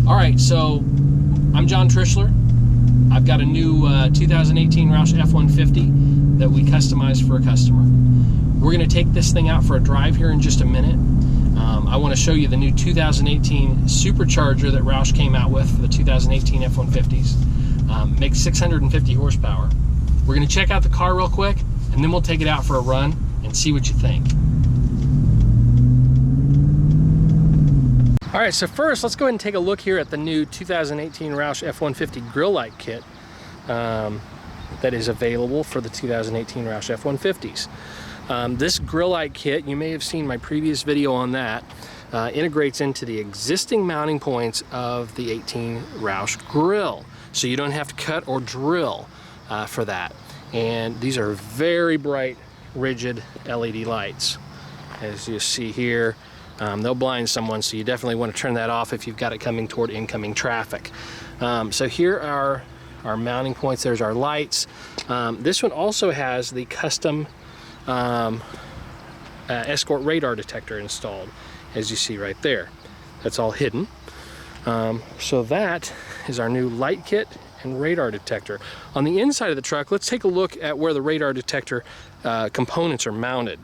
All right, so I'm John Trishler. I've got a new 2018 Roush F-150 that we customized for a customer. We're going to take this thing out for a drive here in just a minute. I want to show you the new 2018 Supercharger that Roush came out with for the 2018 F-150s. Makes 650 horsepower. We're going to check out the car real quick, and then we'll take it out for a run and see what you think. All right, so first, let's go ahead and take a look here at the new 2018 Roush F-150 grill light kit that is available for the 2018 Roush F-150s. This grill light kit, you may have seen my previous video on that, integrates into the existing mounting points of the 18 Roush grill. So you don't have to cut or drill for that. And these are very bright, rigid LED lights. As you see here, they'll blind someone, so you definitely want to turn that off if you've got it coming toward incoming traffic. So here are our mounting points. There's our lights. This one also has the custom escort radar detector installed, as you see right there. That's all hidden. So that is our new light kit and radar detector. On the inside of the truck, let's take a look at where the radar detector components are mounted.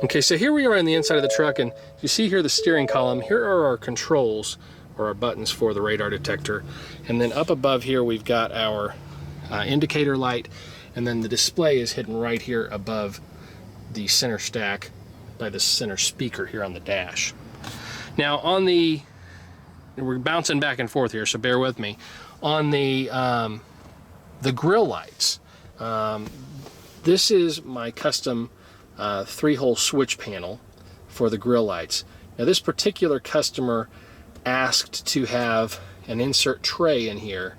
Okay, so here we are on the inside of the truck, and you see here the steering column. Here are our controls, or our buttons for the radar detector. And then up above here, we've got our indicator light, and then the display is hidden right here above the center stack by the center speaker here on the dash. Now on the, we're bouncing back and forth here, so bear with me. On the grill lights, this is my custom 3-hole switch panel for the grill lights. Now this particular customer asked to have an insert tray in here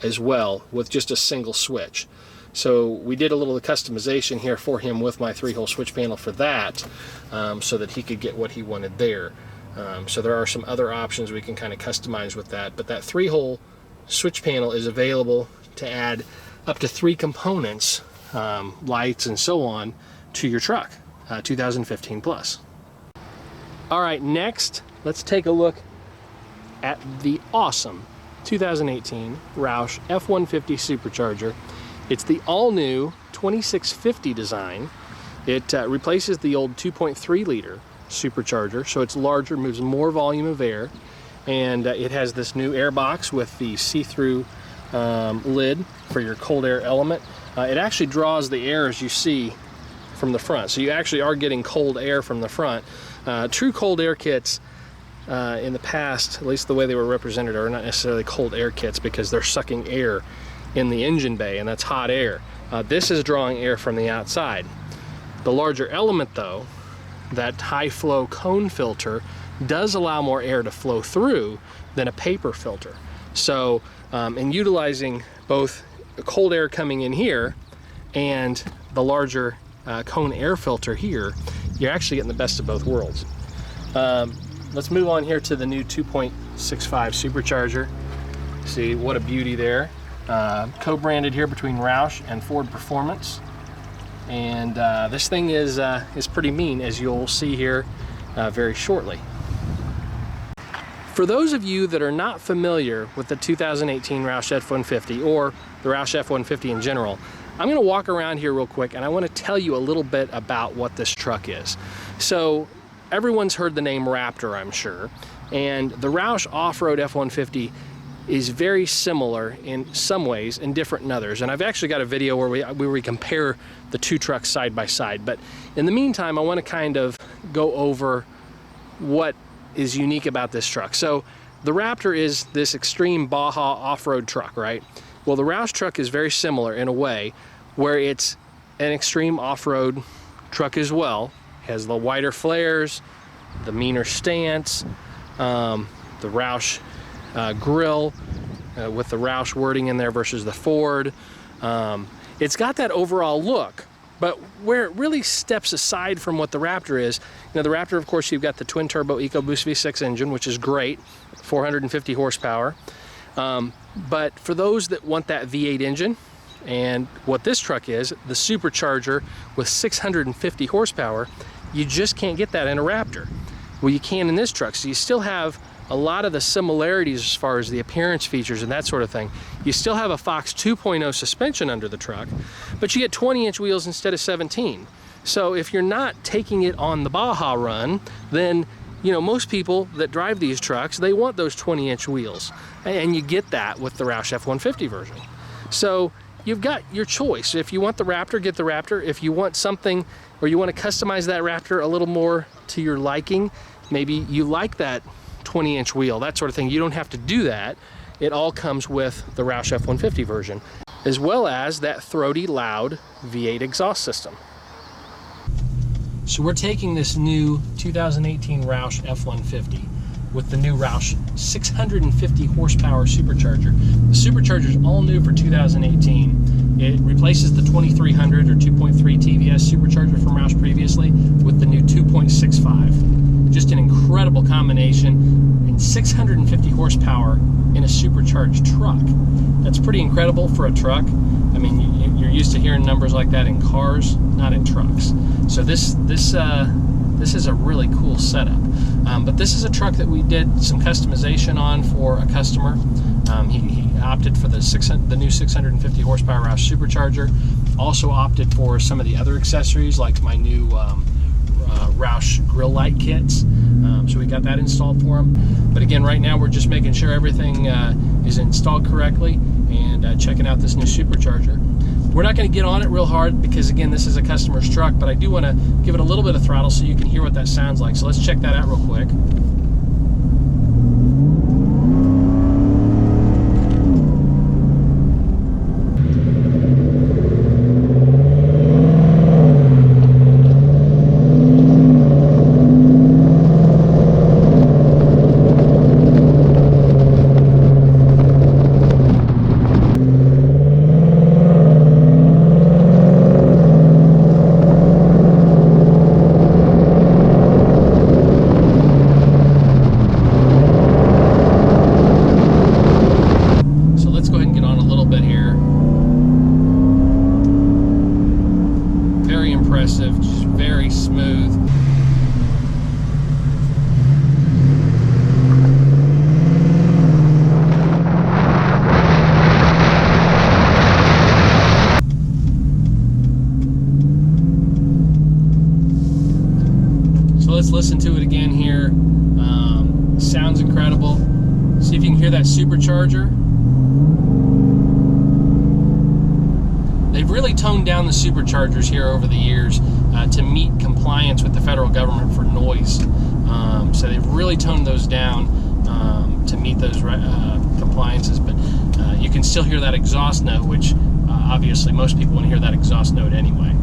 as well with just a single switch. So we did a little customization here for him with my 3-hole switch panel for that, so that he could get what he wanted there. So there are some other options we can kind of customize with that, but that 3-hole switch panel is available to add up to 3 components, lights and so on, to your truck, 2015 plus. All right, next, let's take a look at the awesome 2018 Roush F-150 Supercharger. It's the all-new 2650 design. It replaces the old 2.3 liter Supercharger, so it's larger, moves more volume of air, and it has this new air box with the see-through lid for your cold air element. It actually draws the air, as you see, from the front, so you actually are getting cold air from the front. True cold air kits in the past, at least the way they were represented, are not necessarily cold air kits because they're sucking air in the engine bay, and that's hot air. This is drawing air from the outside. The larger element though, that high flow cone filter, does allow more air to flow through than a paper filter. So in utilizing both the cold air coming in here and the larger cone air filter here, you're actually getting the best of both worlds. Let's move on here to the new 2.65 Supercharger. See what a beauty there. Co-branded here between Roush and Ford Performance, and this thing is pretty mean, as you'll see here very shortly. For those of you that are not familiar with the 2018 Roush F-150 or the Roush F-150 in general, I'm going to walk around here real quick, and I want to tell you a little bit about what this truck is. So everyone's heard the name Raptor, I'm sure, and the Roush off-road F-150 is very similar in some ways and different in others. And I've actually got a video where we compare the two trucks side by side. But in the meantime, I want to kind of go over what is unique about this truck. So the Raptor is this extreme Baja off-road truck, right? Well, the Roush truck is very similar in a way where it's an extreme off-road truck as well. It has the wider flares, the meaner stance, the Roush grill with the Roush wording in there versus the Ford. It's got that overall look, but where it really steps aside from what the Raptor is, you know, the Raptor, of course, you've got the twin turbo EcoBoost V6 engine, which is great, 450 horsepower. But for those that want that V8 engine, and what this truck is, the Supercharger with 650 horsepower, you just can't get that in a Raptor. Well, you can in this truck, so you still have a lot of the similarities as far as the appearance features and that sort of thing. You still have a Fox 2.0 suspension under the truck, but you get 20-inch wheels instead of 17. So if you're not taking it on the Baja run, then you know, most people that drive these trucks, they want those 20-inch wheels, and you get that with the Roush F-150 version. So you've got your choice. If you want the Raptor, get the Raptor. If you want something, or you want to customize that Raptor a little more to your liking, maybe you like that 20-inch wheel, that sort of thing, you don't have to do that. It all comes with the Roush F-150 version, as well as that throaty, loud V8 exhaust system. So we're taking this new 2018 Roush F-150 with the new Roush 650 horsepower Supercharger. The Supercharger is all new for 2018. It replaces the 2300 or 2.3 TVS Supercharger from Roush previously with the new 2.65. Just an incredible combination, and 650 horsepower in a supercharged truck. That's pretty incredible for a truck. I mean, you're used to hearing numbers like that in cars, not in trucks. So this is a really cool setup. But this is a truck that we did some customization on for a customer. He opted for the new 650 horsepower Roush Supercharger. Also opted for some of the other accessories, like my new Roush grill light kits. So we got that installed for him. But again, right now we're just making sure everything is installed correctly and checking out this new Supercharger. We're not going to get on it real hard because, again, this is a customer's truck, but I do want to give it a little bit of throttle so you can hear what that sounds like. So let's check that out real quick. Just very smooth. So let's listen to it again here. Sounds incredible. See if you can hear that Supercharger. They've really toned down the Superchargers here over the years to meet compliance with the federal government for noise. So they've really toned those down to meet those compliances, but you can still hear that exhaust note, which obviously most people want to hear that exhaust note anyway.